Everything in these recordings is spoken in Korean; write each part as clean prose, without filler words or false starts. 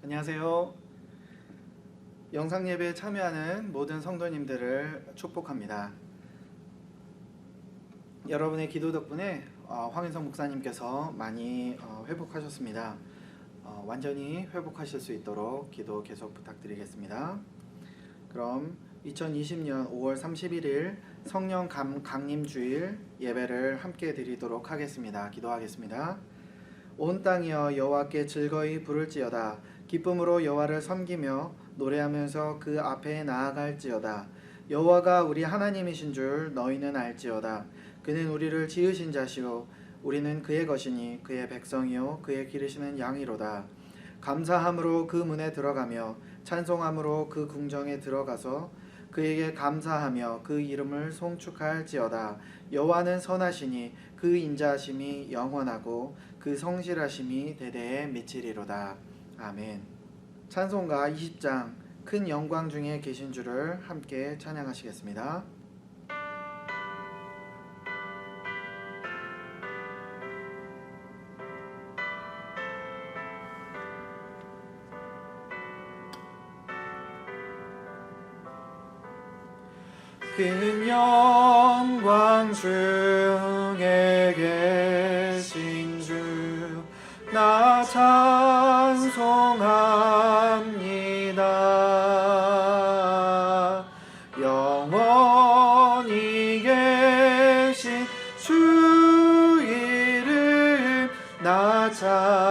안녕하세요. 영상예배에 참여하는 모든 성도님들을 축복합니다. 여러분의 기도 덕분에 황인성 목사님께서 많이 회복하셨습니다. 완전히 회복하실 수 있도록 기도 계속 부탁드리겠습니다. 그럼 2020년 5월 31일 성령 강림 주일 예배를 함께 드리도록 하겠습니다. 기도하겠습니다. 온 땅이여 여호와께 즐거이 부를지어다. 기쁨으로 여호와를 섬기며 노래하면서 그 앞에 나아갈지어다. 여호와가 우리 하나님이신 줄 너희는 알지어다. 그는 우리를 지으신 자시요 우리는 그의 것이니 그의 백성이요 그의 기르시는 양이로다. 감사함으로 그 문에 들어가며 찬송함으로 그 궁정에 들어가서 그에게 감사하며 그 이름을 송축할지어다. 여호와는 선하시니 그 인자하심이 영원하고 그 성실하심이 대대에 미치리로다. 아멘. 찬송가 20장 큰 영광 중에 계신 주를 함께 찬양하시겠습니다. 큰 영광 중에 계신 주 나 찬송합니다. 영원히 계신 주 이름 나 찬송합니다.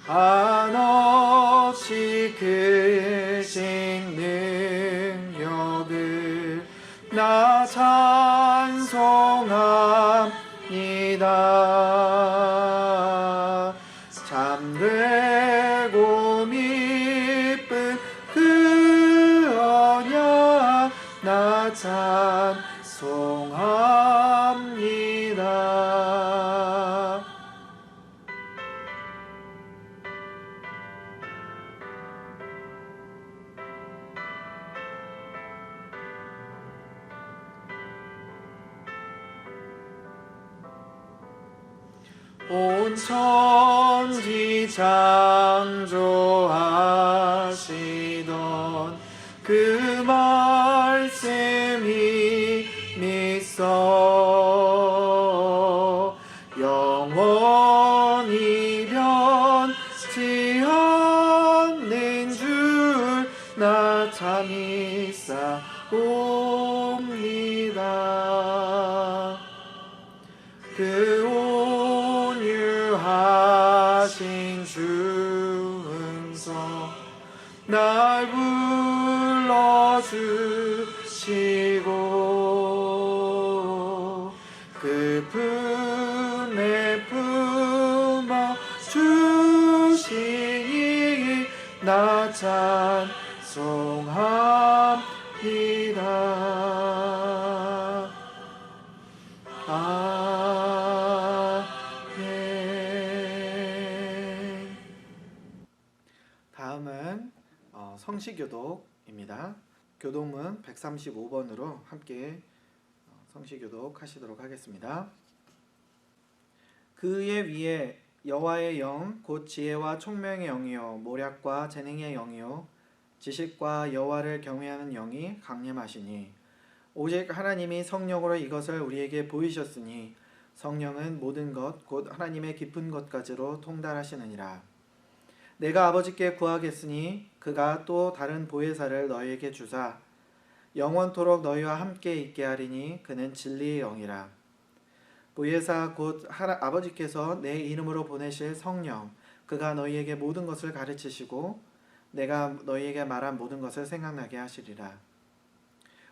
한없이 크신 능력을 나 찬송합니다. 참되고 미쁜 그 언약 나 찬송합니다. 온 천지 창조하시던 그 말씀이 믿어 영원히 변치 않는 줄 나 참 믿사옵니다. 그 온유하신 주 음성 날 불러주시고 그 품에 품어주시니 나 찬송합니다. 아멘. 다음은 성시교독입니다. 교독문 135번으로 함께 성시교독 하시도록 하겠습니다. 그의 위에 여호와의 영 곧 지혜와 총명의 영이요 모략과 재능의 영이요 지식과 여호와를 경외하는 영이 강림하시니 오직 하나님이 성령으로 이것을 우리에게 보이셨으니 성령은 모든 것 곧 하나님의 깊은 것까지로 통달하시느니라. 내가 아버지께 구하겠으니 그가 또 다른 보혜사를 너희에게 주사 영원토록 너희와 함께 있게 하리니 그는 진리의 영이라. 보혜사 곧 아버지께서 내 이름으로 보내실 성령 그가 너희에게 모든 것을 가르치시고 내가 너희에게 말한 모든 것을 생각나게 하시리라.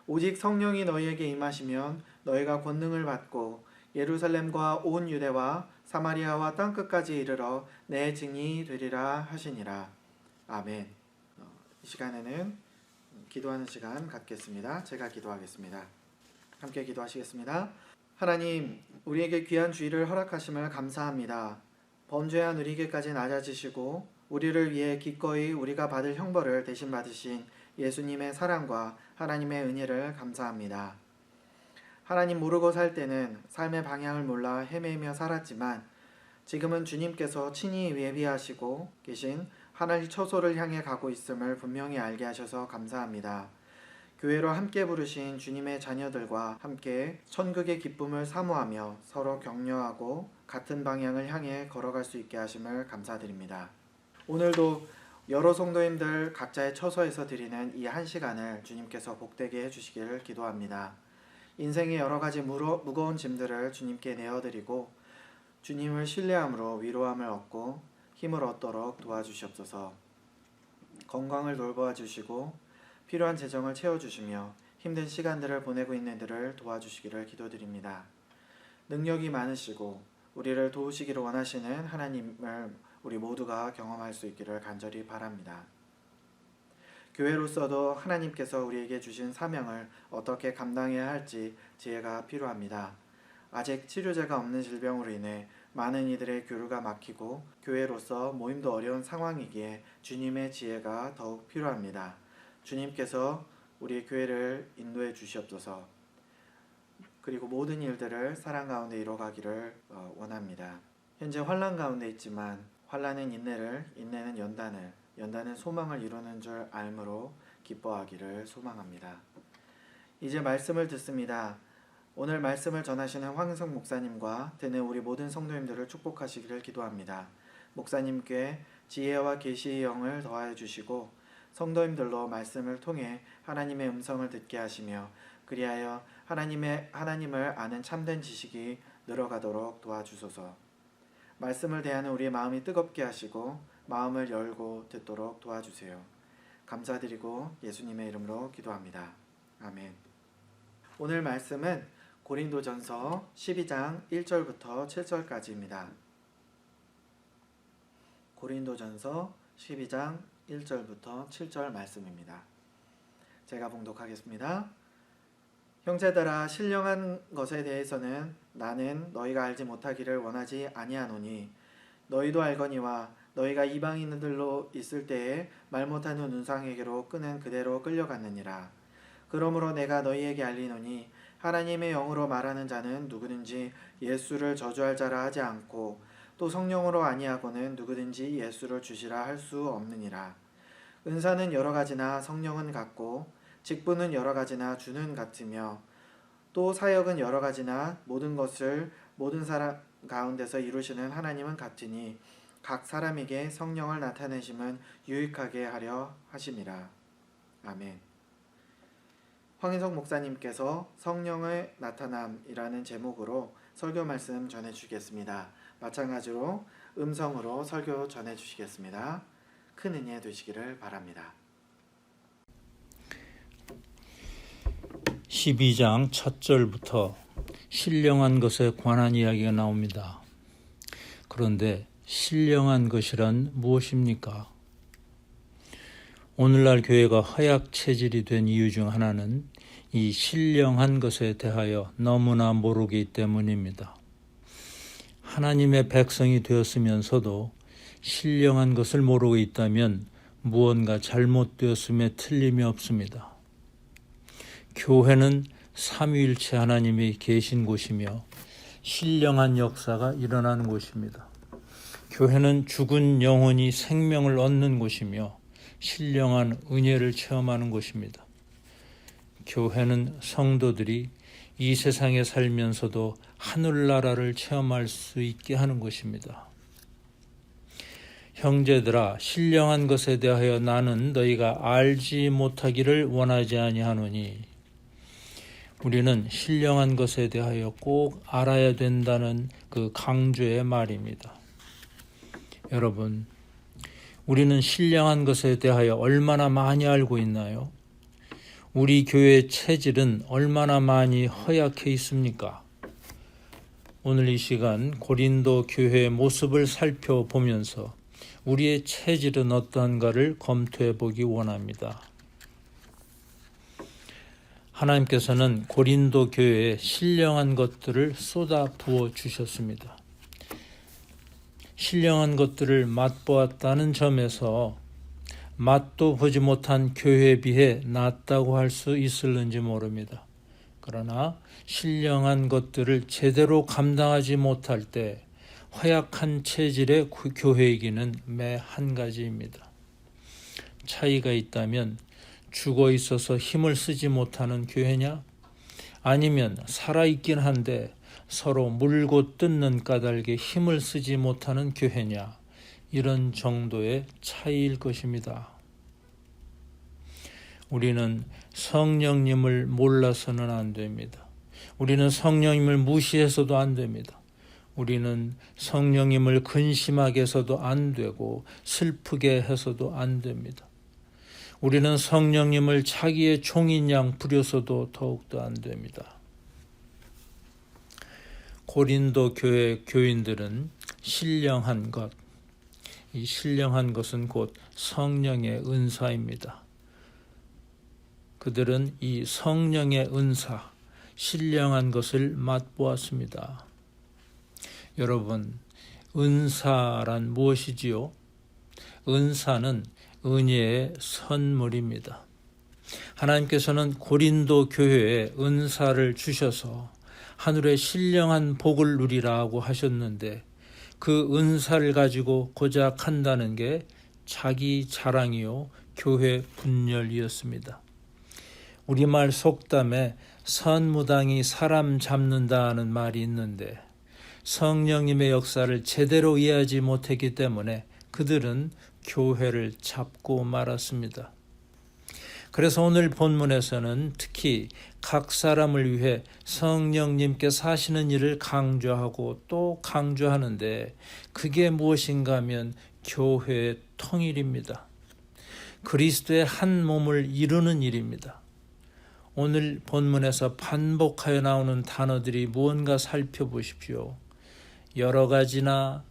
오직 성령이 너희에게 임하시면 너희가 권능을 받고 예루살렘과 온 유대와 사마리아와 땅끝까지 이르러 내 증인이 되리라 하시니라. 아멘. 이 시간에는 기도하는 시간 갖겠습니다. 제가 기도하겠습니다. 함께 기도하시겠습니다. 하나님, 우리에게 귀한 주일을 허락하심을 감사합니다. 범죄한 우리에게까지 낮아지시고 우리를 위해 기꺼이 우리가 받을 형벌을 대신 받으신 예수님의 사랑과 하나님의 은혜를 감사합니다. 하나님 모르고 살 때는 삶의 방향을 몰라 헤매며 살았지만 지금은 주님께서 친히 예비하시고 계신 하나님 처소를 향해 가고 있음을 분명히 알게 하셔서 감사합니다. 교회로 함께 부르신 주님의 자녀들과 함께 천국의 기쁨을 사모하며 서로 격려하고 같은 방향을 향해 걸어갈 수 있게 하심을 감사드립니다. 오늘도 여러 성도님들 각자의 처소에서 드리는 이 한 시간을 주님께서 복되게 해주시기를 기도합니다. 인생의 여러 가지 무거운 짐들을 주님께 내어드리고 주님을 신뢰함으로 위로함을 얻고 힘을 얻도록 도와주시옵소서. 건강을 돌보아 주시고 필요한 재정을 채워주시며 힘든 시간들을 보내고 있는 이들을 도와주시기를 기도드립니다. 능력이 많으시고 우리를 도우시기를 원하시는 하나님을 우리 모두가 경험할 수 있기를 간절히 바랍니다. 교회로서도 하나님께서 우리에게 주신 사명을 어떻게 감당해야 할지 지혜가 필요합니다. 아직 치료제가 없는 질병으로 인해 많은 이들의 교류가 막히고 교회로서 모임도 어려운 상황이기에 주님의 지혜가 더욱 필요합니다. 주님께서 우리 교회를 인도해 주시옵소서. 그리고 모든 일들을 사랑 가운데 이뤄가기를 원합니다. 현재 환난 가운데 있지만 환난은 인내를, 인내는 연단을, 연단은 소망을 이루는 줄 알므로 기뻐하기를 소망합니다. 이제 말씀을 듣습니다. 오늘 말씀을 전하시는 황인석 목사님과 듣는 우리 모든 성도님들을 축복하시기를 기도합니다. 목사님께 지혜와 계시의 영을 더하여 주시고 성도님들로 말씀을 통해 하나님의 음성을 듣게 하시며 그리하여 하나님을 아는 참된 지식이 늘어가도록 도와주소서. 말씀을 대하는 우리의 마음이 뜨겁게 하시고 마음을 열고 듣도록 도와주세요. 감사드리고 예수님의 이름으로 기도합니다. 아멘. 오늘 말씀은 고린도전서 12장 1절부터 7절까지입니다. 고린도전서 12장 1절부터 7절 말씀입니다. 제가 봉독하겠습니다. 형제들아, 신령한 것에 대해서는 나는 너희가 알지 못하기를 원하지 아니하노니 너희도 알거니와 너희가 이방인들로 있을 때에 말 못하는 운상에게로 끄는 그대로 끌려갔느니라. 그러므로 내가 너희에게 알리노니 하나님의 영으로 말하는 자는 누구든지 예수를 저주할 자라 하지 않고 또 성령으로 아니하고는 누구든지 예수를 주시라 할 수 없느니라. 은사는 여러 가지나 성령은 같고 직분은 여러 가지나 주는 같으며 또 사역은 여러 가지나 모든 것을 모든 사람 가운데서 이루시는 하나님은 같으니 각 사람에게 성령을 나타내심은 유익하게 하려 하심이라. 아멘. 황인석 목사님께서 성령의 나타남이라는 제목으로 설교 말씀 전해주시겠습니다. 마찬가지로 음성으로 설교 전해주시겠습니다. 큰 은혜 되시기를 바랍니다. 12장 첫 절부터 신령한 것에 관한 이야기가 나옵니다. 그런데 신령한 것이란 무엇입니까? 오늘날 교회가 허약 체질이 된 이유 중 하나는 이 신령한 것에 대하여 너무나 모르기 때문입니다. 하나님의 백성이 되었으면서도 신령한 것을 모르고 있다면 무언가 잘못되었음에 틀림이 없습니다. 교회는 삼위일체 하나님이 계신 곳이며 신령한 역사가 일어나는 곳입니다. 교회는 죽은 영혼이 생명을 얻는 곳이며 신령한 은혜를 체험하는 곳입니다. 교회는 성도들이 이 세상에 살면서도 하늘나라를 체험할 수 있게 하는 곳입니다. 형제들아, 신령한 것에 대하여 나는 너희가 알지 못하기를 원하지 아니하노니. 우리는 신령한 것에 대하여 꼭 알아야 된다는 그 강조의 말입니다. 여러분, 우리는 신령한 것에 대하여 얼마나 많이 알고 있나요? 우리 교회의 체질은 얼마나 많이 허약해 있습니까? 오늘 이 시간 고린도 교회의 모습을 살펴보면서 우리의 체질은 어떠한가를 검토해 보기 원합니다. 하나님께서는 고린도 교회에 신령한 것들을 쏟아 부어 주셨습니다. 신령한 것들을 맛보았다는 점에서 맛도 보지 못한 교회에 비해 낫다고 할 수 있을는지 모릅니다. 그러나 신령한 것들을 제대로 감당하지 못할 때 허약한 체질의 교회이기는 매 한 가지입니다. 차이가 있다면 죽어 있어서 힘을 쓰지 못하는 교회냐? 아니면 살아있긴 한데 서로 물고 뜯는 까닭에 힘을 쓰지 못하는 교회냐? 이런 정도의 차이일 것입니다. 우리는 성령님을 몰라서는 안 됩니다. 우리는 성령님을 무시해서도 안 됩니다. 우리는 성령님을 근심하게 해서도 안 되고 슬프게 해서도 안 됩니다. 우리는 성령님을 자기의 종인 양 부려서도 더욱더 안 됩니다. 고린도 교회 교인들은 신령한 것, 이 신령한 것은 곧 성령의 은사입니다. 그들은 이 성령의 은사, 신령한 것을 맛보았습니다. 여러분, 은사란 무엇이지요? 은사는 은혜의 선물입니다. 하나님께서는 고린도 교회에 은사를 주셔서 하늘의 신령한 복을 누리라고 하셨는데 그 은사를 가지고 고작 한다는 게 자기 자랑이요 교회 분열이었습니다. 우리말 속담에 선무당이 사람 잡는다는 말이 있는데 성령님의 역사를 제대로 이해하지 못했기 때문에 그들은 교회를 잡고 말았습니다. 그래서 오늘 본문에서는 특히 각 사람을 위해 성령님께서 하시는 일을 강조하고 또 강조하는데 그게 무엇인가 하면 교회의 통일입니다. 그리스도의 한 몸을 이루는 일입니다. 오늘 본문에서 반복하여 나오는 단어들이 무언가 살펴보십시오. 여러 가지나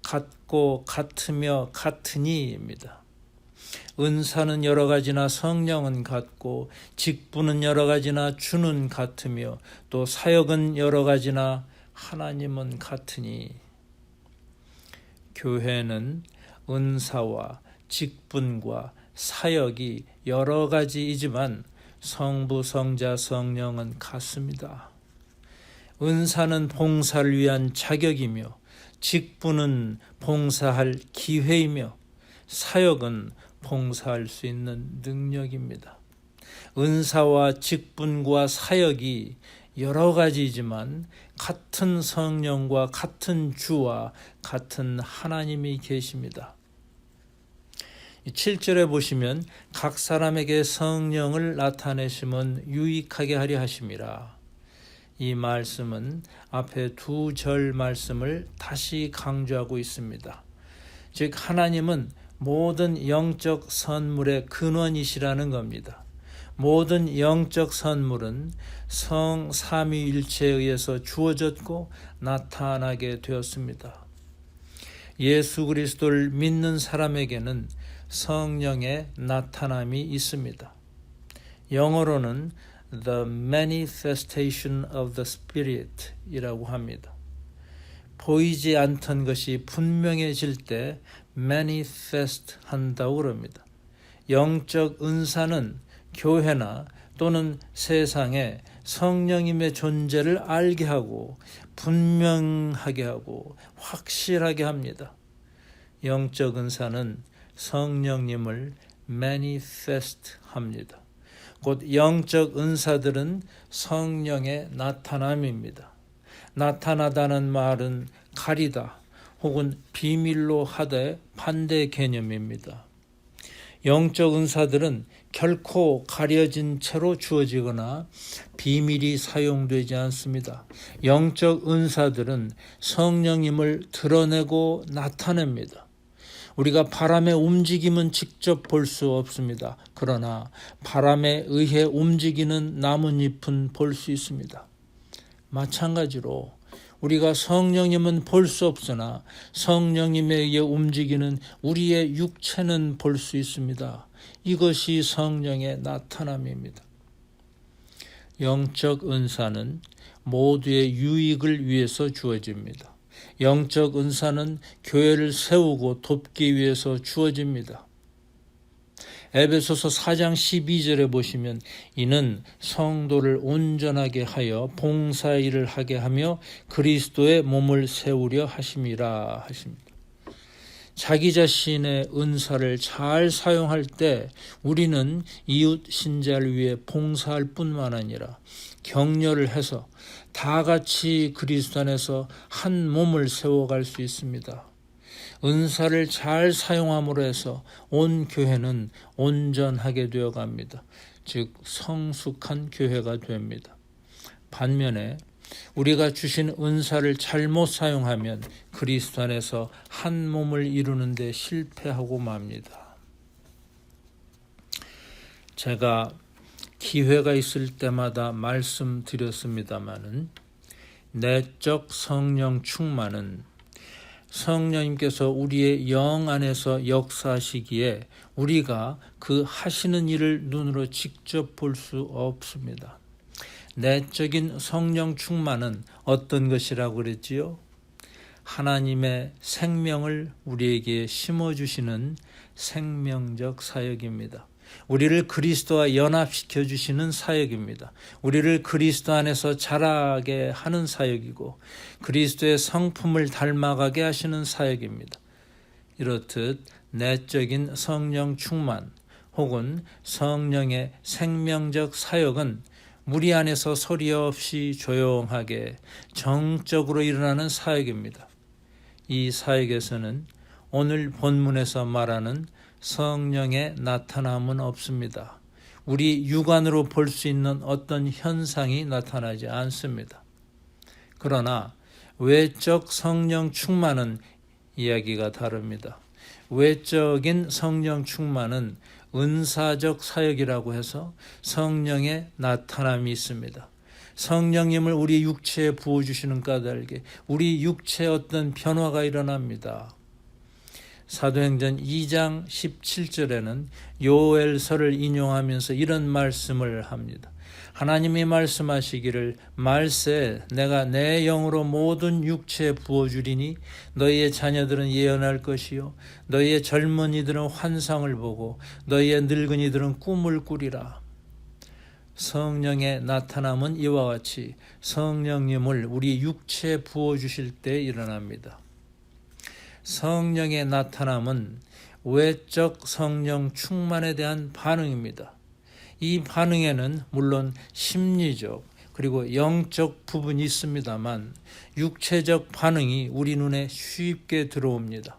같고 같으며 같으니입니다. 은사는 여러 가지나 성령은 같고 직분은 여러 가지나 주는 같으며 또 사역은 여러 가지나 하나님은 같으니 교회는 은사와 직분과 사역이 여러 가지이지만 성부, 성자, 성령은 같습니다. 은사는 봉사를 위한 자격이며 직분은 봉사할 기회이며 사역은 봉사할 수 있는 능력입니다. 은사와 직분과 사역이 여러 가지이지만 같은 성령과 같은 주와 같은 하나님이 계십니다. 7절에 보시면 각 사람에게 성령을 나타내심은 유익하게 하려 하심이라. 이 말씀은 앞에 2절 말씀을 다시 강조하고 있습니다. 즉 하나님은 모든 영적 선물의 근원이시라는 겁니다. 모든 영적 선물은 성 삼위일체에 의해서 주어졌고 나타나게 되었습니다. 예수 그리스도를 믿는 사람에게는 성령의 나타남이 있습니다. 영어로는 The manifestation of the Spirit 이라고 합니다. 보이지 않던 것이 분명해질 때 manifest 한다고 그럽니다. 영적 은사는 교회나 또는 세상에 성령님의 존재를 알게 하고 분명하게 하고 확실하게 합니다. 영적 은사는 성령님을 manifest 합니다. 곧 영적 은사들은 성령의 나타남입니다. 나타나다는 말은 가리다 혹은 비밀로 하되 반대 개념입니다. 영적 은사들은 결코 가려진 채로 주어지거나 비밀이 사용되지 않습니다. 영적 은사들은 성령님을 드러내고 나타냅니다. 우리가 바람의 움직임은 직접 볼 수 없습니다. 그러나 바람에 의해 움직이는 나뭇잎은 볼 수 있습니다. 마찬가지로 우리가 성령님은 볼 수 없으나 성령님에 의해 움직이는 우리의 육체는 볼 수 있습니다. 이것이 성령의 나타남입니다. 영적 은사는 모두의 유익을 위해서 주어집니다. 영적 은사는 교회를 세우고 돕기 위해서 주어집니다. 에베소서 4장 12절에 보시면 이는 성도를 온전하게 하여 봉사일을 하게 하며 그리스도의 몸을 세우려 하심이라 하십니다. 자기 자신의 은사를 잘 사용할 때 우리는 이웃 신자를 위해 봉사할 뿐만 아니라 격려를 해서 다 같이 그리스도 안에서 한 몸을 세워갈 수 있습니다. 은사를 잘 사용함으로 해서 온 교회는 온전하게 되어갑니다. 즉 성숙한 교회가 됩니다. 반면에 우리가 주신 은사를 잘못 사용하면 그리스도 안에서 한 몸을 이루는 데 실패하고 맙니다. 제가 기회가 있을 때마다 말씀드렸습니다마는 내적 성령 충만은 성령님께서 우리의 영 안에서 역사하시기에 우리가 그 하시는 일을 눈으로 직접 볼 수 없습니다. 내적인 성령 충만은 어떤 것이라고 그랬지요? 하나님의 생명을 우리에게 심어주시는 생명적 사역입니다. 우리를 그리스도와 연합시켜 주시는 사역입니다. 우리를 그리스도 안에서 자라게 하는 사역이고 그리스도의 성품을 닮아가게 하시는 사역입니다. 이렇듯 내적인 성령 충만 혹은 성령의 생명적 사역은 우리 안에서 소리 없이 조용하게 정적으로 일어나는 사역입니다. 이 사역에서는 오늘 본문에서 말하는 성령의 나타남은 없습니다. 우리 육안으로 볼 수 있는 어떤 현상이 나타나지 않습니다. 그러나 외적 성령 충만은 이야기가 다릅니다. 외적인 성령 충만은 은사적 사역이라고 해서 성령의 나타남이 있습니다. 성령님을 우리 육체에 부어주시는 까닭에 우리 육체에 어떤 변화가 일어납니다. 사도행전 2장 17절에는 요엘서를 인용하면서 이런 말씀을 합니다. 하나님이 말씀하시기를 말세 내가 내 영으로 모든 육체에 부어주리니 너희의 자녀들은 예언할 것이요 너희의 젊은이들은 환상을 보고 너희의 늙은이들은 꿈을 꾸리라. 성령의 나타남은 이와 같이 성령님을 우리 육체에 부어주실 때 일어납니다. 성령의 나타남은 외적 성령 충만에 대한 반응입니다. 이 반응에는 물론 심리적 그리고 영적 부분이 있습니다만 육체적 반응이 우리 눈에 쉽게 들어옵니다.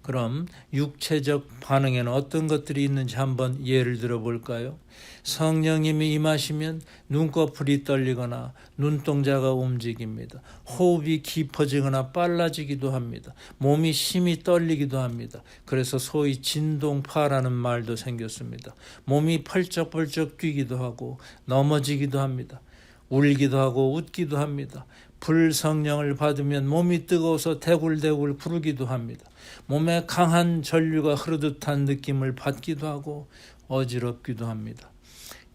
그럼 육체적 반응에는 어떤 것들이 있는지 한번 예를 들어 볼까요? 성령님이 임하시면 눈꺼풀이 떨리거나 눈동자가 움직입니다. 호흡이 깊어지거나 빨라지기도 합니다. 몸이 심히 떨리기도 합니다. 그래서 소위 진동파라는 말도 생겼습니다. 몸이 펄쩍펄쩍 뛰기도 하고 넘어지기도 합니다. 울기도 하고 웃기도 합니다. 불성령을 받으면 몸이 뜨거워서 대굴대굴 구르기도 합니다. 몸에 강한 전류가 흐르듯한 느낌을 받기도 하고 어지럽기도 합니다.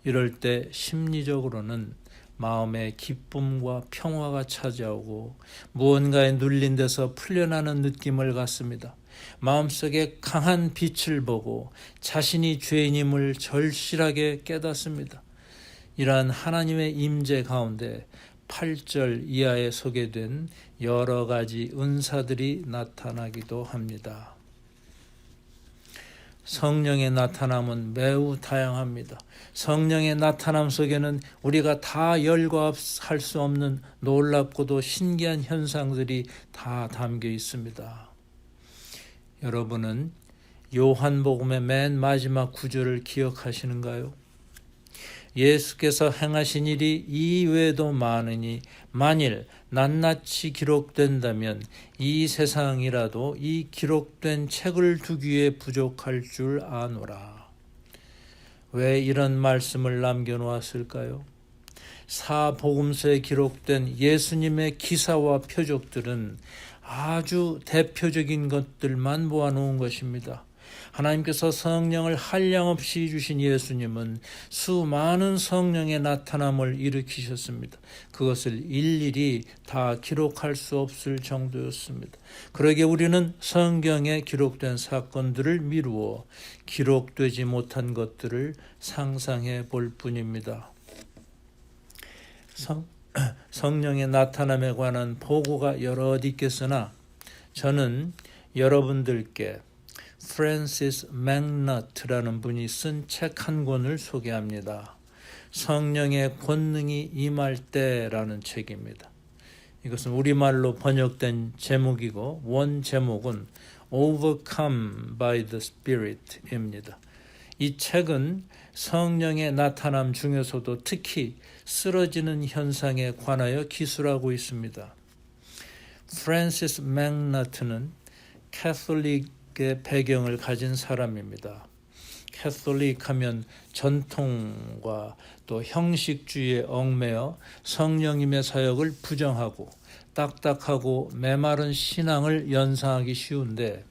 이럴 때 심리적으로는 마음에 기쁨과 평화가 찾아오고 무언가에 눌린 데서 풀려나는 느낌을 갖습니다. 마음속에 강한 빛을 보고 자신이 죄인임을 절실하게 깨닫습니다. 이러한 하나님의 임재 가운데 8절 이하에 소개된 여러 가지 은사들이 나타나기도 합니다. 성령의 나타남은 매우 다양합니다. 성령의 나타남 속에는 우리가 다 열거할 수 없는 놀랍고도 신기한 현상들이 다 담겨 있습니다. 여러분은 요한복음의 맨 마지막 구절을 기억하시는가요? 예수께서 행하신 일이 이외에도 많으니 만일 낱낱이 기록된다면 이 세상이라도 이 기록된 책을 두기에 부족할 줄 아노라. 왜 이런 말씀을 남겨놓았을까요? 사복음서에 기록된 예수님의 기사와 표적들은 아주 대표적인 것들만 모아놓은 것입니다. 하나님께서 성령을 한량없이 주신 예수님은 수많은 성령의 나타남을 일으키셨습니다. 그것을 일일이 다 기록할 수 없을 정도였습니다. 그러기에 우리는 성경에 기록된 사건들을 미루어 기록되지 못한 것들을 상상해 볼 뿐입니다. 성령의 나타남에 관한 보고가 여럿 있겠으나 저는 여러분들께 프랜시스 맥너트라는 분이 쓴 책 한 권을 소개합니다. 성령의 권능이 임할 때라는 책입니다. 이것은 우리말로 번역된 제목이고 원 제목은 Overcome by the Spirit입니다. 이 책은 성령의 나타남 중에서도 특히 쓰러지는 현상에 관하여 기술하고 있습니다. 프랜시스 맥너트는 캐톨릭의 배경을 가진 사람입니다. 캐톨릭 하면 전통과 또 형식주의에 얽매여 성령님의 사역을 부정하고 딱딱하고 메마른 신앙을 연상하기 쉬운데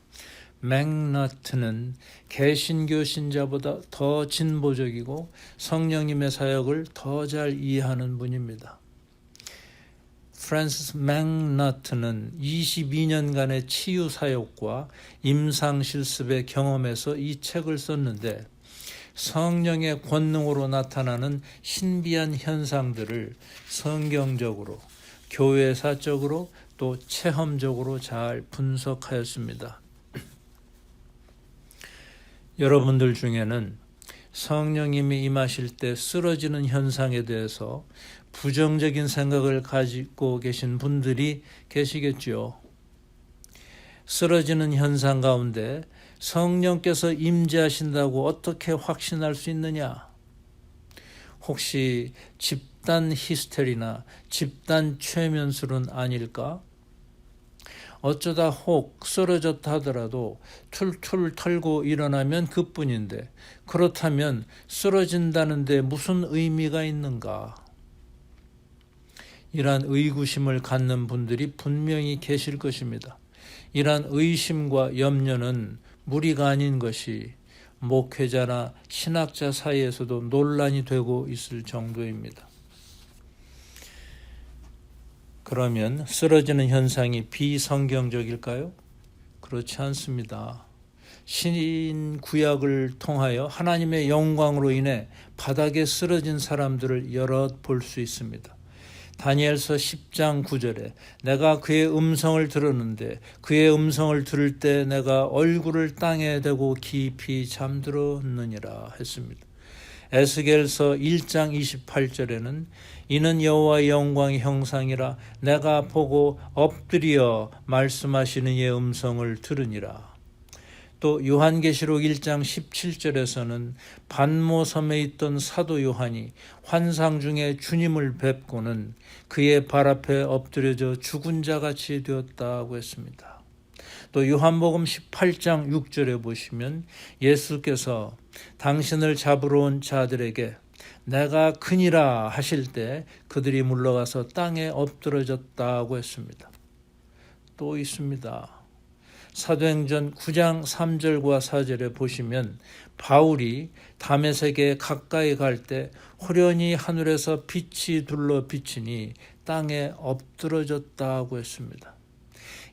맥너트는 개신교 신자보다 더 진보적이고 성령님의 사역을 더 잘 이해하는 분입니다. 프랜시스 맥너트는 22년간의 치유 사역과 임상 실습의 경험에서 이 책을 썼는데 성령의 권능으로 나타나는 신비한 현상들을 성경적으로, 교회사적으로 또 체험적으로 잘 분석하였습니다. 여러분들 중에는 성령님이 임하실 때 쓰러지는 현상에 대해서 부정적인 생각을 가지고 계신 분들이 계시겠죠. 쓰러지는 현상 가운데 성령께서 임재하신다고 어떻게 확신할 수 있느냐? 혹시 집단 히스테리나 집단 최면술은 아닐까? 어쩌다 혹 쓰러졌다 하더라도 툴툴 털고 일어나면 그뿐인데 그렇다면 쓰러진다는데 무슨 의미가 있는가? 이러한 의구심을 갖는 분들이 분명히 계실 것입니다. 이러한 의심과 염려는 무리가 아닌 것이 목회자나 신학자 사이에서도 논란이 되고 있을 정도입니다. 그러면 쓰러지는 현상이 비성경적일까요? 그렇지 않습니다. 신구약을 통하여 하나님의 영광으로 인해 바닥에 쓰러진 사람들을 여럿 볼 수 있습니다. 다니엘서 10장 9절에 내가 그의 음성을 들었는데 그의 음성을 들을 때 내가 얼굴을 땅에 대고 깊이 잠들었느니라 했습니다. 에스겔서 1장 28절에는 이는 여호와의 영광의 형상이라 내가 보고 엎드려 말씀하시는 이의 음성을 들으니라. 또 요한계시록 1장 17절에서는 반모섬에 있던 사도 요한이 환상 중에 주님을 뵙고는 그의 발 앞에 엎드려져 죽은 자같이 되었다고 했습니다. 또 요한복음 18장 6절에 보시면 예수께서 당신을 잡으러 온 자들에게 내가 크니라 하실 때 그들이 물러가서 땅에 엎드러졌다고 했습니다. 또 있습니다. 사도행전 9장 3절과 4절에 보시면 바울이 다메섹에 가까이 갈 때 호련히 하늘에서 빛이 둘러 비치니 땅에 엎드러졌다고 했습니다.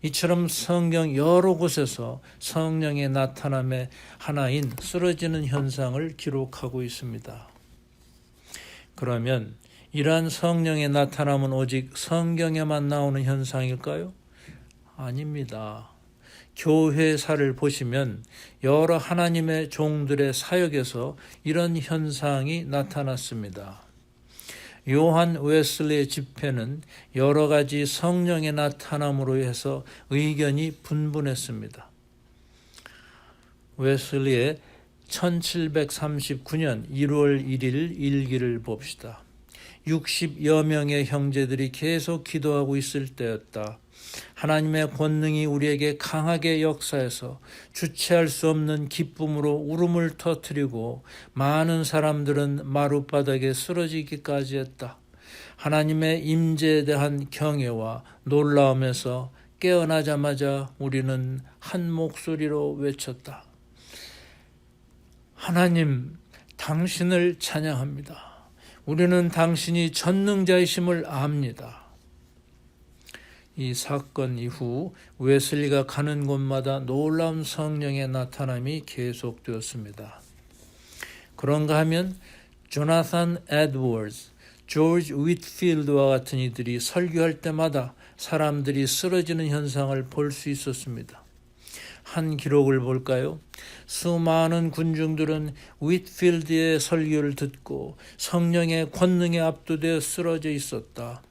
이처럼 성경 여러 곳에서 성령의 나타남의 하나인 쓰러지는 현상을 기록하고 있습니다. 그러면 이러한 성령의 나타남은 오직 성경에만 나오는 현상일까요? 아닙니다. 교회사를 보시면 여러 하나님의 종들의 사역에서 이런 현상이 나타났습니다. 요한 웨슬리의 집회는 여러 가지 성령의 나타남으로 해서 의견이 분분했습니다. 웨슬리의 1739년 1월 1일 일기를 봅시다. 60여 명의 형제들이 계속 기도하고 있을 때였다. 하나님의 권능이 우리에게 강하게 역사해서 주체할 수 없는 기쁨으로 울음을 터뜨리고 많은 사람들은 마룻바닥에 쓰러지기까지 했다. 하나님의 임재에 대한 경외와 놀라움에서 깨어나자마자 우리는 한 목소리로 외쳤다. 하나님, 당신을 찬양합니다. 우리는 당신이 전능자이심을 압니다. 이 사건 이후 웨슬리가 가는 곳마다 놀라운 성령의 나타남이 계속되었습니다. 그런가 하면 조나산 에드워즈, 조지 윗필드와 같은 이들이 설교할 때마다 사람들이 쓰러지는 현상을 볼 수 있었습니다. 한 기록을 볼까요? 수많은 군중들은 윗필드의 설교를 듣고 성령의 권능에 압도되어 쓰러져 있었다.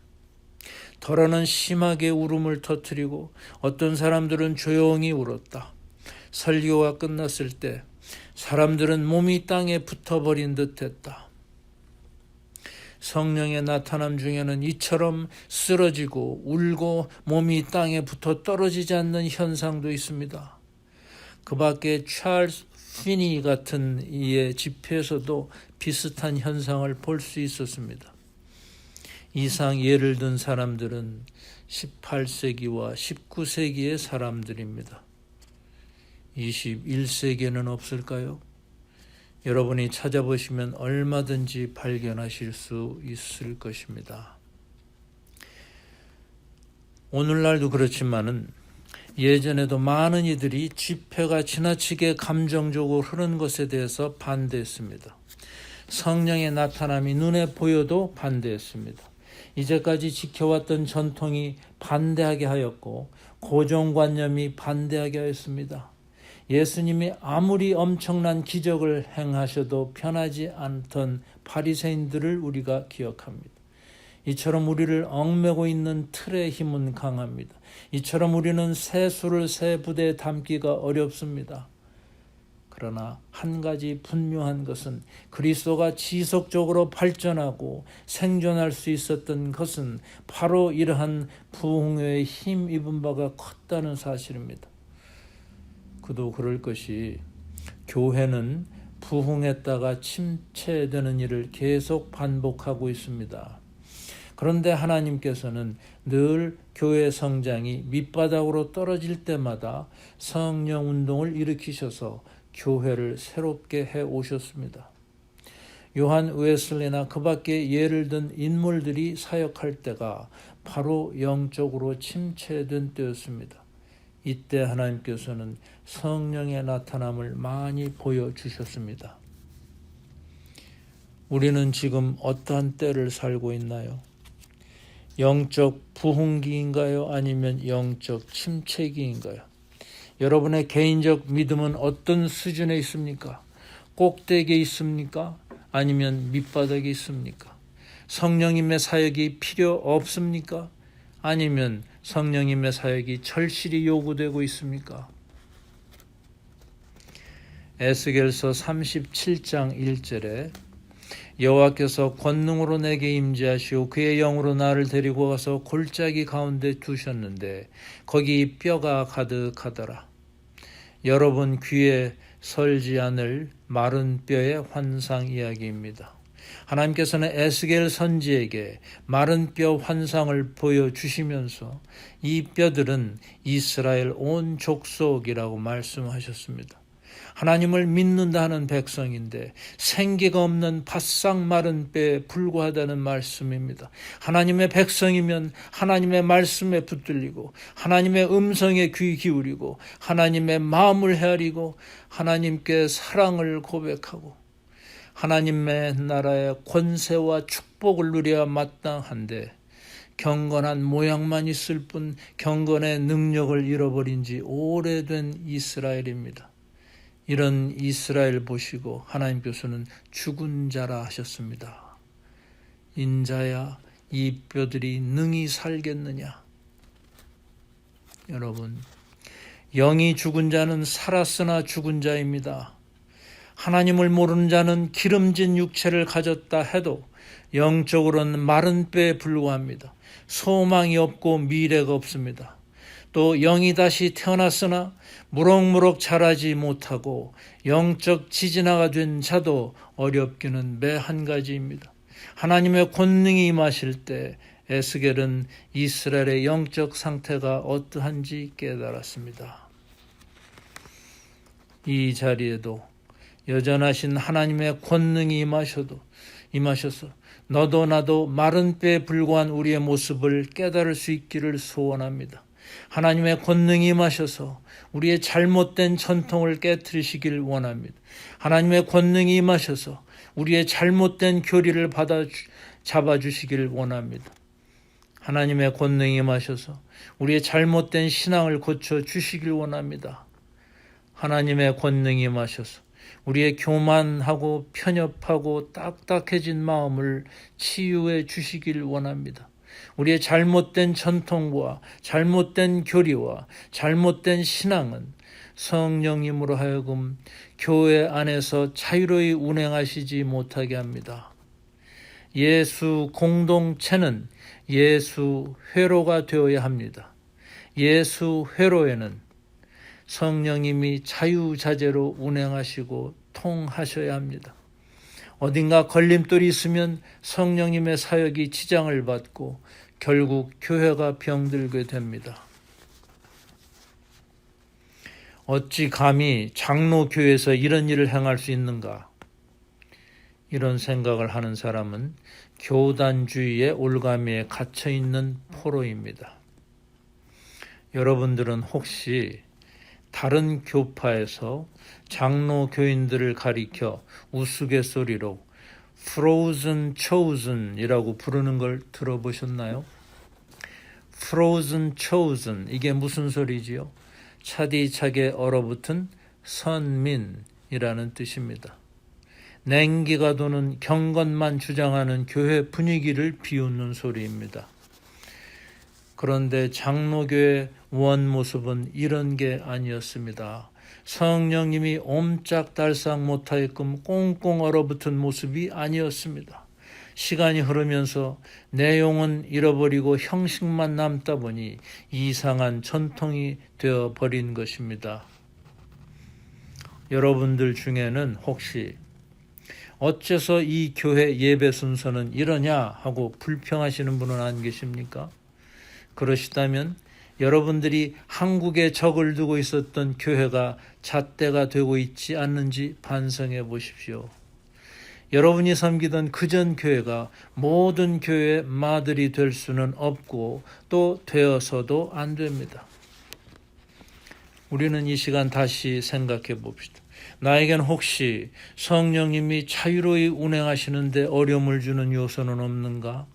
더러는 심하게 울음을 터뜨리고 어떤 사람들은 조용히 울었다. 설교가 끝났을 때 사람들은 몸이 땅에 붙어버린 듯했다. 성령의 나타남 중에는 이처럼 쓰러지고 울고 몸이 땅에 붙어 떨어지지 않는 현상도 있습니다. 그 밖에 찰스 피니 같은 이의 집회에서도 비슷한 현상을 볼 수 있었습니다. 이상 예를 든 사람들은 18세기와 19세기의 사람들입니다. 21세기에는 없을까요? 여러분이 찾아보시면 얼마든지 발견하실 수 있을 것입니다. 오늘날도 그렇지만은 예전에도 많은 이들이 집회가 지나치게 감정적으로 흐르는 것에 대해서 반대했습니다. 성령의 나타남이 눈에 보여도 반대했습니다. 이제까지 지켜왔던 전통이 반대하게 하였고 고정관념이 반대하게 하였습니다. 예수님이 아무리 엄청난 기적을 행하셔도 변하지 않던 바리새인들을 우리가 기억합니다. 이처럼 우리를 얽매고 있는 틀의 힘은 강합니다. 이처럼 우리는 새 수를 새 부대에 담기가 어렵습니다. 그러나 한 가지 분명한 것은 그리스도가 지속적으로 발전하고 생존할 수 있었던 것은 바로 이러한 부흥회에 힘입은 바가 컸다는 사실입니다. 그도 그럴 것이 교회는 부흥했다가 침체되는 일을 계속 반복하고 있습니다. 그런데 하나님께서는 늘 교회 성장이 밑바닥으로 떨어질 때마다 성령 운동을 일으키셔서 교회를 새롭게 해 오셨습니다. 요한 웨슬리나 그 밖에 예를 든 인물들이 사역할 때가 바로 영적으로 침체된 때였습니다. 이때 하나님께서는 성령의 나타남을 많이 보여주셨습니다. 우리는 지금 어떠한 때를 살고 있나요? 영적 부흥기인가요? 아니면 영적 침체기인가요? 여러분의 개인적 믿음은 어떤 수준에 있습니까? 꼭대기에 있습니까? 아니면 밑바닥에 있습니까? 성령님의 사역이 필요 없습니까? 아니면 성령님의 사역이 절실히 요구되고 있습니까? 에스겔서 37장 1절에 여호와께서 권능으로 내게 임재하시오 그의 영으로 나를 데리고 가서 골짜기 가운데 두셨는데 거기 뼈가 가득하더라. 여러분 귀에 설지 않을 마른 뼈의 환상 이야기입니다. 하나님께서는 에스겔 선지에게 마른 뼈 환상을 보여주시면서 이 뼈들은 이스라엘 온 족속이라고 말씀하셨습니다. 하나님을 믿는다 하는 백성인데 생기가 없는 바싹 마른 뼈에 불과하다는 말씀입니다. 하나님의 백성이면 하나님의 말씀에 붙들리고 하나님의 음성에 귀 기울이고 하나님의 마음을 헤아리고 하나님께 사랑을 고백하고 하나님의 나라의 권세와 축복을 누려야 마땅한데 경건한 모양만 있을 뿐 경건의 능력을 잃어버린 지 오래된 이스라엘입니다. 이런 이스라엘 보시고 하나님께서는 죽은 자라 하셨습니다. 인자야 이 뼈들이 능히 살겠느냐? 여러분, 영이 죽은 자는 살았으나 죽은 자입니다. 하나님을 모르는 자는 기름진 육체를 가졌다 해도 영적으로는 마른 뼈에 불과합니다. 소망이 없고 미래가 없습니다. 또 영이 다시 태어났으나 무럭무럭 자라지 못하고 영적 지진아가 된 자도 어렵기는 매 한 가지입니다. 하나님의 권능이 임하실 때 에스겔은 이스라엘의 영적 상태가 어떠한지 깨달았습니다. 이 자리에도 여전하신 하나님의 권능이 임하셔서 너도 나도 마른 뼈에 불과한 우리의 모습을 깨달을 수 있기를 소원합니다. 하나님의 권능이 임하셔서 우리의 잘못된 전통을 깨트리시길 원합니다. 하나님의 권능이 임하셔서 우리의 잘못된 교리를 잡아주시길 원합니다. 하나님의 권능이 임하셔서 우리의 잘못된 신앙을 고쳐주시길 원합니다. 하나님의 권능이 임하셔서 우리의 교만하고 편협하고 딱딱해진 마음을 치유해 주시길 원합니다. 우리의 잘못된 전통과 잘못된 교리와 잘못된 신앙은 성령님으로 하여금 교회 안에서 자유로이 운행하시지 못하게 합니다. 예수 공동체는 예수 회로가 되어야 합니다. 예수 회로에는 성령님이 자유자재로 운행하시고 통하셔야 합니다. 어딘가 걸림돌이 있으면 성령님의 사역이 지장을 받고 결국 교회가 병들게 됩니다. 어찌 감히 장로교회에서 이런 일을 행할 수 있는가? 이런 생각을 하는 사람은 교단주의의 올가미에 갇혀있는 포로입니다. 여러분들은 혹시 다른 교파에서 장로 교인들을 가리켜 우스갯소리로 frozen chosen이라고 부르는 걸 들어보셨나요? frozen chosen, 이게 무슨 소리지요? 차디차게 얼어붙은 선민이라는 뜻입니다. 냉기가 도는 경건만 주장하는 교회 분위기를 비웃는 소리입니다. 그런데 장로교의 원 모습은 이런 게 아니었습니다. 성령님이 옴짝달싹 못하게끔 꽁꽁 얼어붙은 모습이 아니었습니다. 시간이 흐르면서 내용은 잃어버리고 형식만 남다 보니 이상한 전통이 되어버린 것입니다. 여러분들 중에는 혹시 어째서 이 교회 예배 순서는 이러냐 하고 불평하시는 분은 안 계십니까? 그러시다면 여러분들이 한국에 적을 두고 있었던 교회가 잣대가 되고 있지 않는지 반성해 보십시오. 여러분이 섬기던 그전 교회가 모든 교회의 마들이 될 수는 없고 또 되어서도 안 됩니다. 우리는 이 시간 다시 생각해 봅시다. 나에겐 혹시 성령님이 자유로이 운행하시는데 어려움을 주는 요소는 없는가?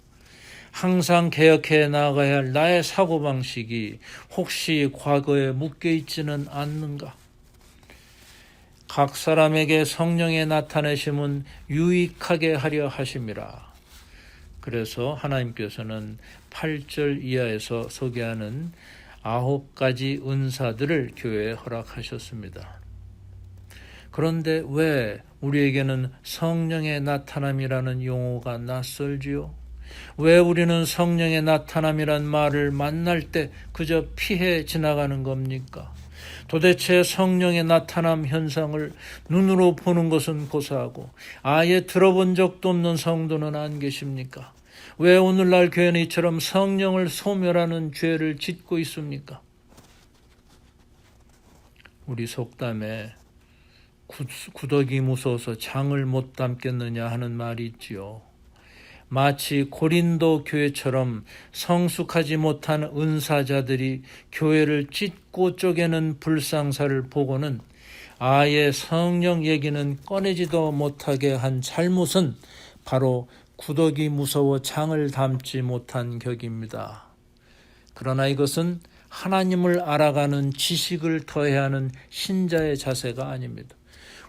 항상 개혁해 나가야 할 나의 사고방식이 혹시 과거에 묶여있지는 않는가? 각 사람에게 성령의 나타내심은 유익하게 하려 하심이라. 그래서 하나님께서는 8절 이하에서 소개하는 9가지 은사들을 교회에 허락하셨습니다. 그런데 왜 우리에게는 성령의 나타남이라는 용어가 낯설지요? 왜 우리는 성령의 나타남이란 말을 만날 때 그저 피해 지나가는 겁니까? 도대체 성령의 나타남 현상을 눈으로 보는 것은 고사하고 아예 들어본 적도 없는 성도는 안 계십니까? 왜 오늘날 교회는 이처럼 성령을 소멸하는 죄를 짓고 있습니까? 우리 속담에 구더기 무서워서 장을 못 담겠느냐 하는 말이 있지요. 마치 고린도 교회처럼 성숙하지 못한 은사자들이 교회를 찢고 쪼개는 불상사를 보고는 아예 성령 얘기는 꺼내지도 못하게 한 잘못은 바로 구더기 무서워 장을 담지 못한 격입니다. 그러나 이것은 하나님을 알아가는 지식을 더해야 하는 신자의 자세가 아닙니다.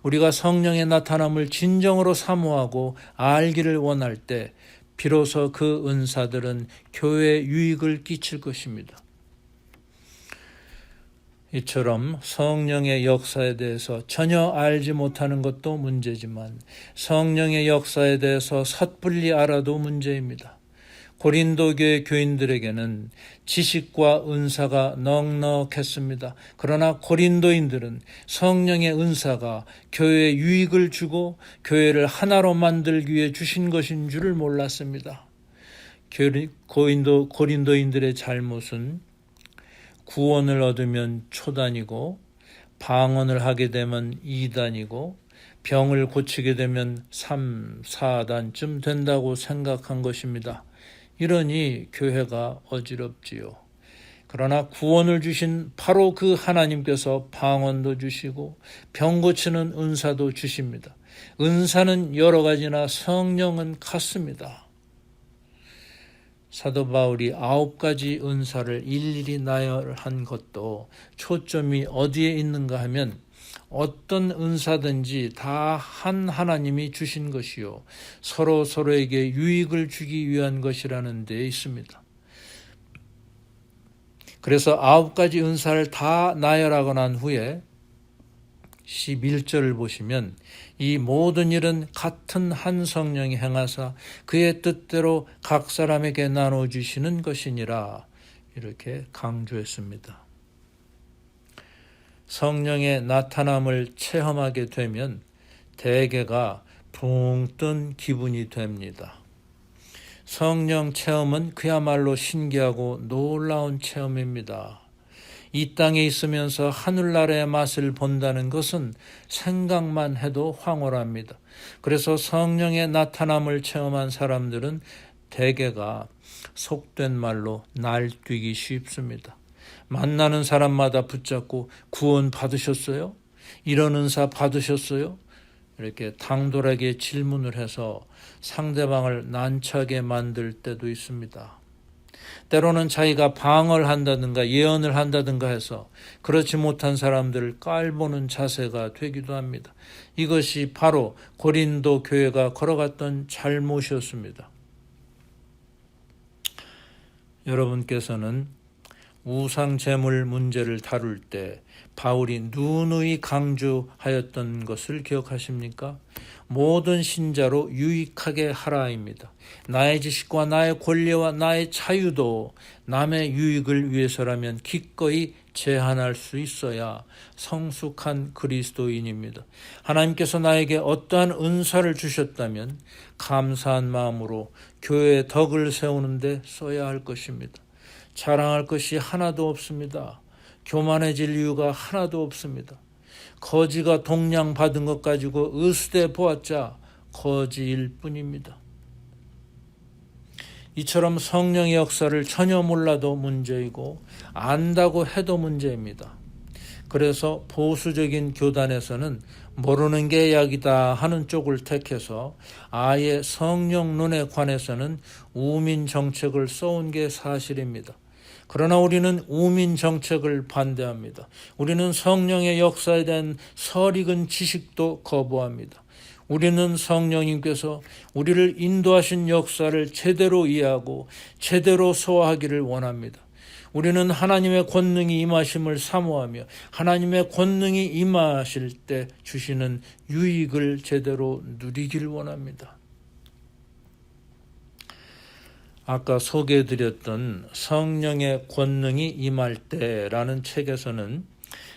우리가 성령의 나타남을 진정으로 사모하고 알기를 원할 때 비로소 그 은사들은 교회에 유익을 끼칠 것입니다. 이처럼 성령의 역사에 대해서 전혀 알지 못하는 것도 문제지만 성령의 역사에 대해서 섣불리 알아도 문제입니다. 고린도 교회 교인들에게는 지식과 은사가 넉넉했습니다. 그러나 고린도인들은 성령의 은사가 교회에 유익을 주고 교회를 하나로 만들기 위해 주신 것인 줄을 몰랐습니다. 고린도인들의 잘못은 구원을 얻으면 초단이고 방언을 하게 되면 이단이고 병을 고치게 되면 3, 4단쯤 된다고 생각한 것입니다. 이러니 교회가 어지럽지요. 그러나 구원을 주신 바로 그 하나님께서 방언도 주시고 병 고치는 은사도 주십니다. 은사는 여러 가지나 성령은 같습니다. 사도 바울이 9가지 은사를 일일이 나열한 것도 초점이 어디에 있는가 하면 어떤 은사든지 다 한 하나님이 주신 것이요 서로에게 유익을 주기 위한 것이라는 데 있습니다. 그래서 9가지 은사를 다 나열하고 난 후에 11절을 보시면 이 모든 일은 같은 한 성령이 행하사 그의 뜻대로 각 사람에게 나눠주시는 것이니라 이렇게 강조했습니다. 성령의 나타남을 체험하게 되면 대개가 붕 뜬 기분이 됩니다. 성령 체험은 그야말로 신기하고 놀라운 체험입니다. 이 땅에 있으면서 하늘나라의 맛을 본다는 것은 생각만 해도 황홀합니다. 그래서 성령의 나타남을 체험한 사람들은 대개가 속된 말로 날뛰기 쉽습니다. 만나는 사람마다 붙잡고 구원 받으셨어요? 이런 은사 받으셨어요? 이렇게 당돌하게 질문을 해서 상대방을 난처하게 만들 때도 있습니다. 때로는 자기가 방언을 한다든가 예언을 한다든가 해서 그렇지 못한 사람들을 깔보는 자세가 되기도 합니다. 이것이 바로 고린도 교회가 걸어갔던 잘못이었습니다. 여러분께서는 우상 제물 문제를 다룰 때 바울이 누누이 강조하였던 것을 기억하십니까? 모든 신자로 유익하게 하라입니다. 나의 지식과 나의 권리와 나의 자유도 남의 유익을 위해서라면 기꺼이 제한할 수 있어야 성숙한 그리스도인입니다. 하나님께서 나에게 어떠한 은사를 주셨다면 감사한 마음으로 교회의 덕을 세우는 데 써야 할 것입니다. 자랑할 것이 하나도 없습니다. 교만해질 이유가 하나도 없습니다. 거지가 동량 받은 것 가지고 의수대 보았자 거지일 뿐입니다. 이처럼 성령의 역사를 전혀 몰라도 문제이고 안다고 해도 문제입니다. 그래서 보수적인 교단에서는 모르는 게 약이다 하는 쪽을 택해서 아예 성령론에 관해서는 우민 정책을 써온 게 사실입니다. 그러나 우리는 우민 정책을 반대합니다. 우리는 성령의 역사에 대한 설익은 지식도 거부합니다. 우리는 성령님께서 우리를 인도하신 역사를 제대로 이해하고 제대로 소화하기를 원합니다. 우리는 하나님의 권능이 임하심을 사모하며 하나님의 권능이 임하실 때 주시는 유익을 제대로 누리길 원합니다. 아까 소개해드렸던 성령의 권능이 임할 때라는 책에서는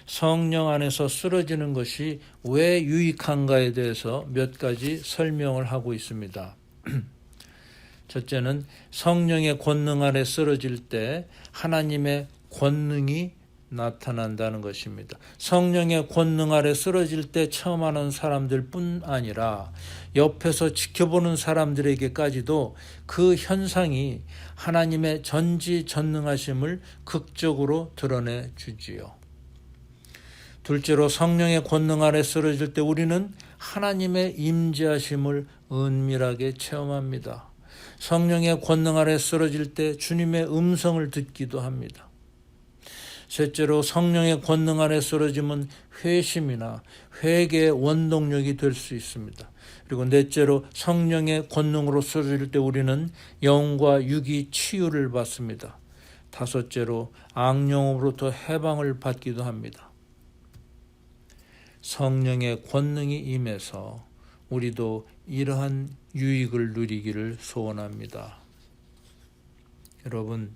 성령 안에서 쓰러지는 것이 왜 유익한가에 대해서 몇 가지 설명을 하고 있습니다. 첫째는 성령의 권능 아래 쓰러질 때 하나님의 권능이 나타난다는 것입니다. 성령의 권능 아래 쓰러질 때 체험하는 사람들뿐 아니라 옆에서 지켜보는 사람들에게까지도 그 현상이 하나님의 전지전능하심을 극적으로 드러내 주지요. 둘째로 성령의 권능 아래 쓰러질 때 우리는 하나님의 임재하심을 은밀하게 체험합니다. 성령의 권능 아래 쓰러질 때 주님의 음성을 듣기도 합니다. 셋째로 성령의 권능 아래 쓰러짐은 회심이나 회개의 원동력이 될 수 있습니다. 그리고 넷째로 성령의 권능으로 쓰러질 때 우리는 영과 육이 치유를 받습니다. 다섯째로 악령으로부터 해방을 받기도 합니다. 성령의 권능이 임해서 우리도 이러한 유익을 누리기를 소원합니다. 여러분,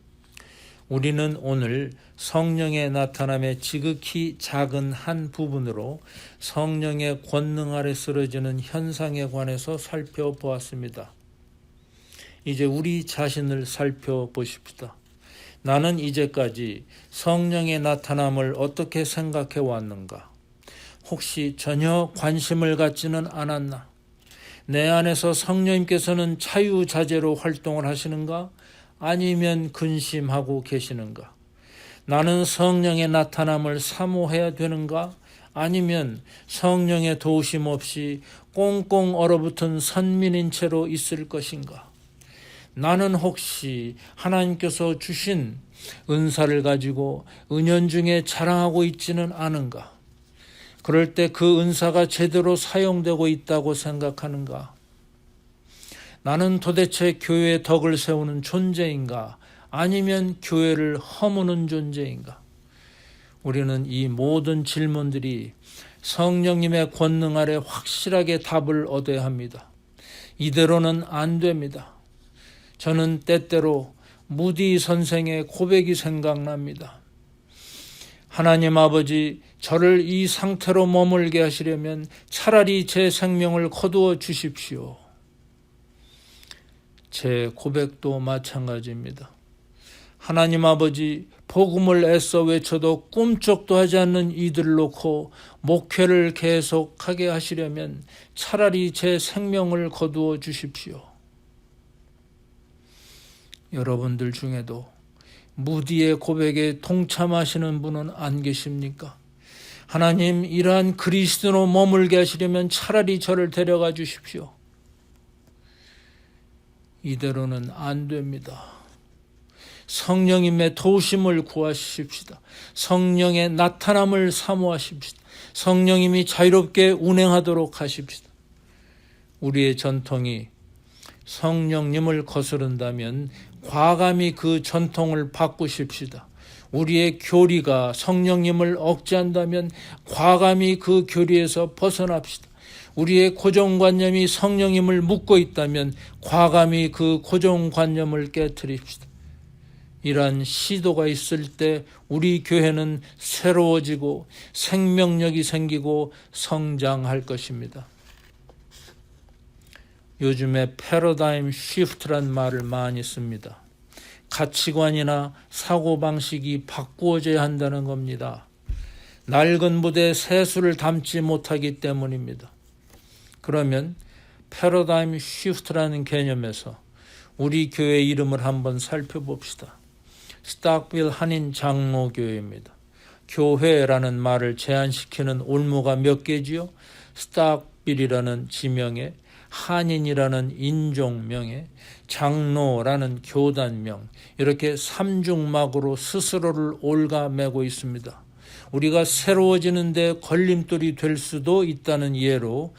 우리는 오늘 성령의 나타남의 지극히 작은 한 부분으로 성령의 권능 아래 쓰러지는 현상에 관해서 살펴보았습니다. 이제 우리 자신을 살펴보십시다. 나는 이제까지 성령의 나타남을 어떻게 생각해 왔는가? 혹시 전혀 관심을 갖지는 않았나? 내 안에서 성령님께서는 자유자재로 활동을 하시는가? 아니면 근심하고 계시는가? 나는 성령의 나타남을 사모해야 되는가? 아니면 성령의 도우심 없이 꽁꽁 얼어붙은 선민인 채로 있을 것인가? 나는 혹시 하나님께서 주신 은사를 가지고 은연중에 자랑하고 있지는 않은가? 그럴 때 그 은사가 제대로 사용되고 있다고 생각하는가? 나는 도대체 교회의 덕을 세우는 존재인가? 아니면 교회를 허무는 존재인가? 우리는 이 모든 질문들이 성령님의 권능 아래 확실하게 답을 얻어야 합니다. 이대로는 안 됩니다. 저는 때때로 무디 선생의 고백이 생각납니다. 하나님 아버지, 저를 이 상태로 머물게 하시려면 차라리 제 생명을 거두어 주십시오. 제 고백도 마찬가지입니다. 하나님 아버지, 복음을 애써 외쳐도 꿈쩍도 하지 않는 이들을 놓고 목회를 계속하게 하시려면 차라리 제 생명을 거두어 주십시오. 여러분들 중에도 무디의 고백에 동참하시는 분은 안 계십니까? 하나님, 이러한 그리스도로 머물게 하시려면 차라리 저를 데려가 주십시오. 이대로는 안 됩니다. 성령님의 도우심을 구하십시다. 성령의 나타남을 사모하십시다. 성령님이 자유롭게 운행하도록 하십시다. 우리의 전통이 성령님을 거스른다면 과감히 그 전통을 바꾸십시다. 우리의 교리가 성령님을 억제한다면 과감히 그 교리에서 벗어납시다. 우리의 고정관념이 성령님을 묶고 있다면 과감히 그 고정관념을 깨트립시다. 이러한 시도가 있을 때 우리 교회는 새로워지고 생명력이 생기고 성장할 것입니다. 요즘에 패러다임 시프트란 말을 많이 씁니다. 가치관이나 사고방식이 바꾸어져야 한다는 겁니다. 낡은 무대에 새수를 담지 못하기 때문입니다. 그러면 패러다임 시프트라는 개념에서 우리 교회 이름을 한번 살펴봅시다. 스탁빌 한인 장로교회입니다. 교회라는 말을 제한시키는 올무가 몇 개지요? 스탁빌이라는 지명에, 한인이라는 인종명에, 장로라는 교단명, 이렇게 삼중막으로 스스로를 옭아매고 있습니다. 우리가 새로워지는 데 걸림돌이 될 수도 있다는 예로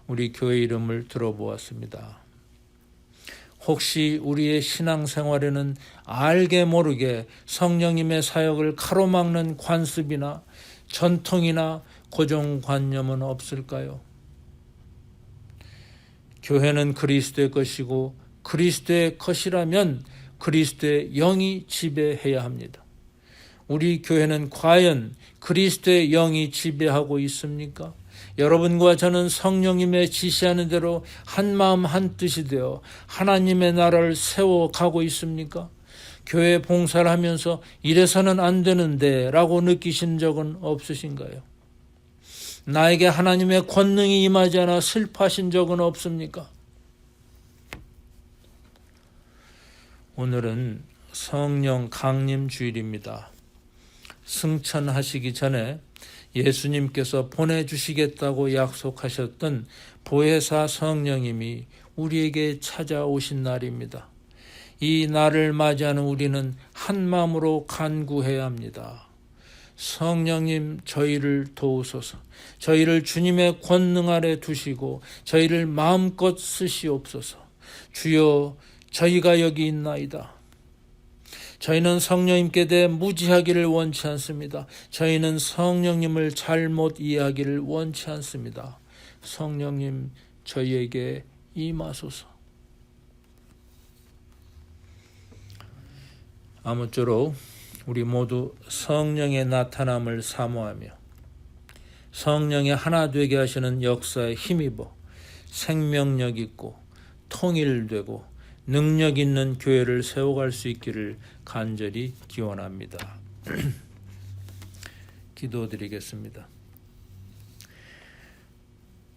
우리 교회 이름을 들어보았습니다. 혹시 우리의 신앙생활에는 알게 모르게 성령님의 사역을 가로막는 관습이나 전통이나 고정관념은 없을까요? 교회는 그리스도의 것이고 그리스도의 것이라면 그리스도의 영이 지배해야 합니다. 우리 교회는 과연 그리스도의 영이 지배하고 있습니까? 여러분과 저는 성령님의 지시하는 대로 한마음 한뜻이 되어 하나님의 나라를 세워가고 있습니까? 교회 봉사를 하면서 이래서는 안 되는데 라고 느끼신 적은 없으신가요? 나에게 하나님의 권능이 임하지 않아 슬퍼하신 적은 없습니까? 오늘은 성령 강림 주일입니다. 승천하시기 전에 예수님께서 보내주시겠다고 약속하셨던 보혜사 성령님이 우리에게 찾아오신 날입니다. 이 날을 맞이하는 우리는 한 마음으로 간구해야 합니다. 성령님, 저희를 도우소서. 저희를 주님의 권능 아래 두시고 저희를 마음껏 쓰시옵소서. 주여, 저희가 여기 있나이다. 저희는 성령님께 대해 무지하기를 원치 않습니다. 저희는 성령님을 잘못 이해하기를 원치 않습니다. 성령님, 저희에게 임하소서. 아무쪼록 우리 모두 성령의 나타남을 사모하며 성령의 하나 되게 하시는 역사에 힘입어 생명력 있고 통일되고 능력 있는 교회를 세워갈 수 있기를 간절히 기원합니다. 기도드리겠습니다.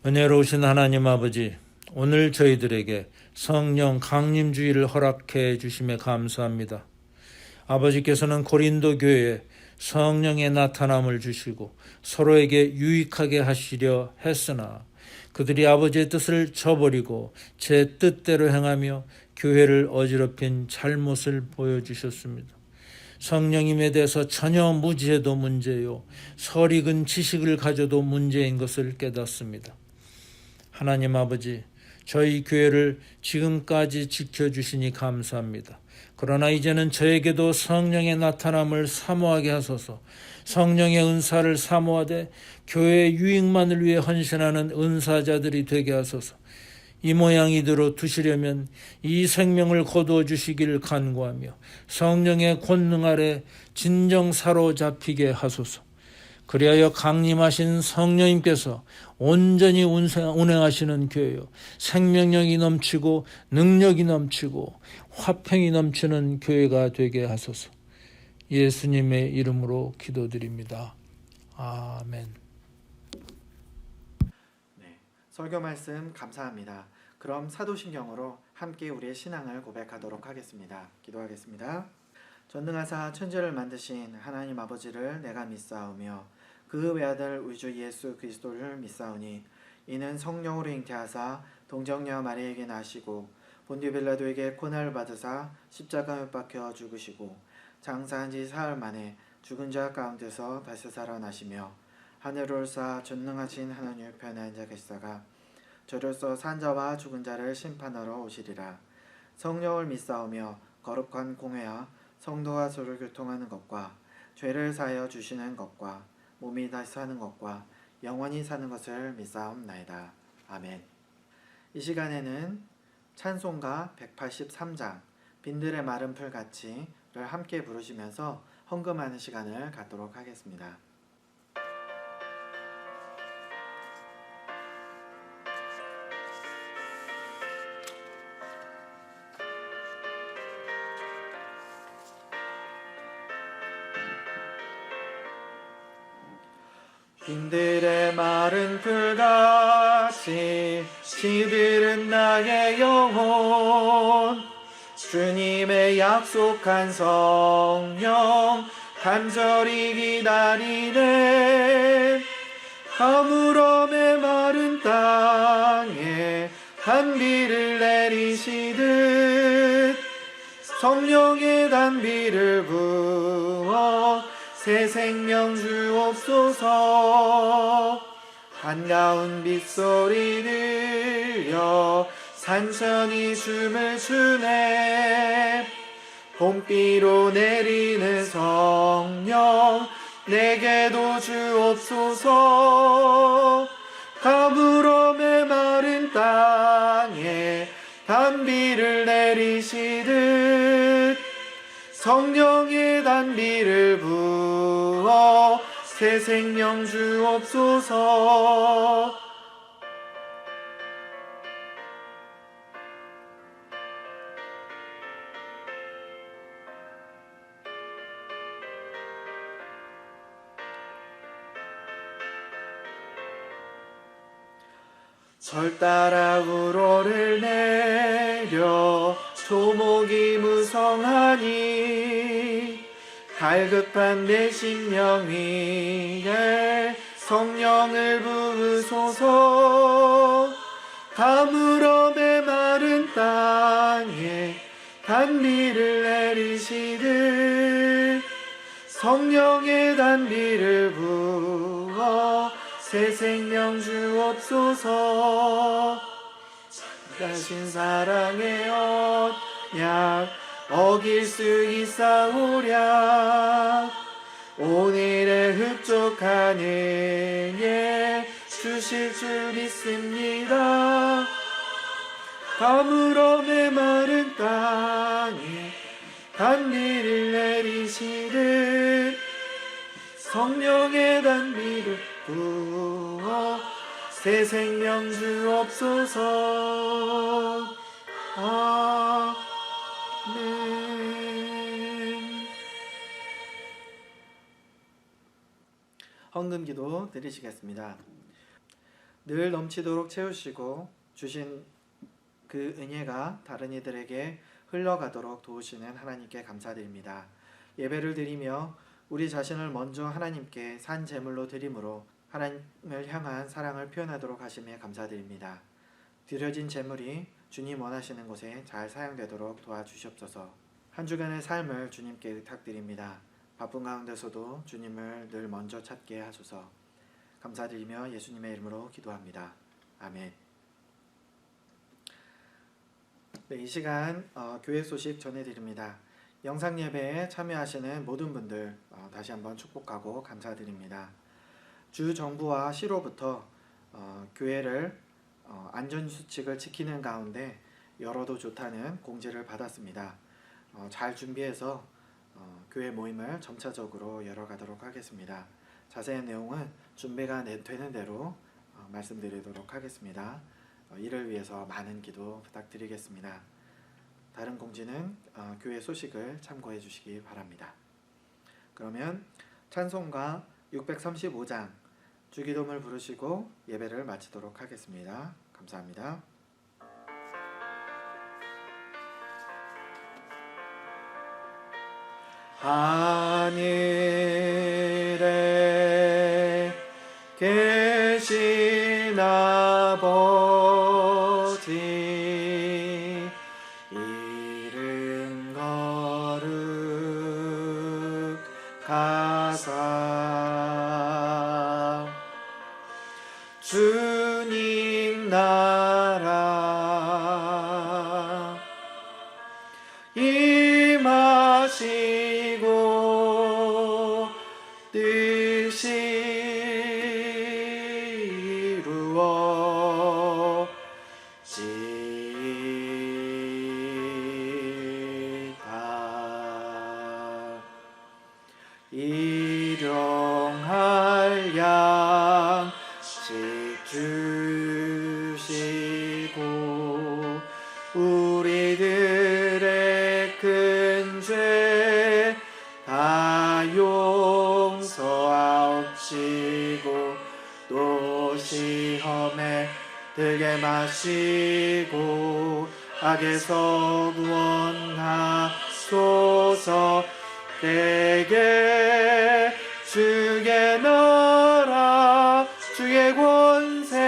은혜로우신 하나님 아버지, 오늘 저희들에게 성령 강림주의를 허락해 주심에 감사합니다. 아버지께서는 고린도 교회에 성령의 나타남을 주시고 서로에게 유익하게 하시려 했으나 그들이 아버지의 뜻을 저버리고 제 뜻대로 행하며 교회를 어지럽힌 잘못을 보여주셨습니다. 성령님에 대해서 전혀 무지해도 문제요, 설익은 지식을 가져도 문제인 것을 깨닫습니다. 하나님 아버지, 저희 교회를 지금까지 지켜주시니 감사합니다. 그러나 이제는 저에게도 성령의 나타남을 사모하게 하소서. 성령의 은사를 사모하되 교회의 유익만을 위해 헌신하는 은사자들이 되게 하소서. 이 모양이대로 두시려면 이 생명을 거두어 주시기를 간구하며 성령의 권능 아래 진정 사로잡히게 하소서. 그리하여 강림하신 성령님께서 온전히 운행하시는 교회요, 생명력이 넘치고 능력이 넘치고 화평이 넘치는 교회가 되게 하소서. 예수님의 이름으로 기도드립니다. 아멘. 네, 설교 말씀 감사합니다. 그럼 사도신경으로 함께 우리의 신앙을 고백하도록 하겠습니다. 기도하겠습니다. 전능하사 천지를 만드신 하나님 아버지를 내가 믿사오며 그 외아들 우리 주 예수 그리스도를 믿사오니 이는 성령으로 잉태하사 동정녀 마리에게 나시고 본디오 빌라도에게 고난을 받으사 십자가 못 박혀 죽으시고 장사한 지 사흘 만에 죽은 자 가운데서 다시 살아나시며 하늘을 올사 전능하신 하나님 우편에 앉아 계시다가 저로서 산 자와 죽은 자를 심판하러 오시리라. 성령을 믿사오며 거룩한 공회와 성도와 서로 교통하는 것과 죄를 사하여 주시는 것과 몸이 다시 사는 것과 영원히 사는 것을 믿사옵나이다. 아멘. 이 시간에는 찬송가 183장 빈들의 마른 풀같이를 함께 부르시면서 헌금하는 시간을 갖도록 하겠습니다. 빈들의 마른 풀같이 시들은 나의 영혼 주님의 약속한 성령 간절히 기다리네. 가물음의 마른 땅에 단비를 내리시듯 성령의 단비를 부어 새 생명 주옵소서. 한가운 빗소리 들려 산천이 춤을 추네. 봄비로 내리는 성령 내게도 주옵소서. 가물음의 마른 땅에 단비를 내리시듯 성령의 단비를 부어 새 생명 주옵소서. 절 따라 우로를 내려 조목이 무성하니 갈급한 내 심령 위에 성령을 부으소서. 가물음의 마른 땅에 단비를 내리시듯 성령의 단비를 부어 새 생명 주옵소서. 다신 사랑의 언약 어길 수 있사오랴. 오늘의 흡족한 은혜 주실 줄 믿습니다. 가물음의 마른 땅에 단비를 내리시듯 성령의 단비를 부어 새 생명 주옵소서. 아멘. 헌금기도 드리시겠습니다. 늘 넘치도록 채우시고 주신 그 은혜가 다른 이들에게 흘러가도록 도우시는 하나님께 감사드립니다. 예배를 드리며 우리 자신을 먼저 하나님께 산 제물로 드림으로 하나님을 향한 사랑을 표현하도록 하심에 감사드립니다. 드려진 제물이 주님 원하시는 곳에 잘 사용되도록 도와주시옵소서. 한 주간의 삶을 주님께 의탁드립니다. 바쁜 가운데서도 주님을 늘 먼저 찾게 하소서. 감사드리며 예수님의 이름으로 기도합니다. 아멘. 네, 이 시간 교회 소식 전해드립니다. 영상 예배에 참여하시는 모든 분들 다시 한번 축복하고 감사드립니다. 주 정부와 시로부터 교회를 안전수칙을 지키는 가운데 열어도 좋다는 공지를 받았습니다. 잘 준비해서 교회 모임을 점차적으로 열어가도록 하겠습니다. 자세한 내용은 준비가 되는 대로 말씀드리도록 하겠습니다. 이를 위해서 많은 기도 부탁드리겠습니다. 다른 공지는 교회 소식을 참고해 주시기 바랍니다. 그러면 찬송가 635장 주기도문을 부르시고 예배를 마치도록 하겠습니다. 감사합니다. 하늘에 계신 아버지 이름 거룩하사 주님 나라 임하시고 뜻이 이루어지다. 일용할 양식 주시고 우리들의 큰 죄 다 용서하옵시고 또 시험에 들게 마시고 악에서 구원하소서. 때에 주의 나라 주의 권세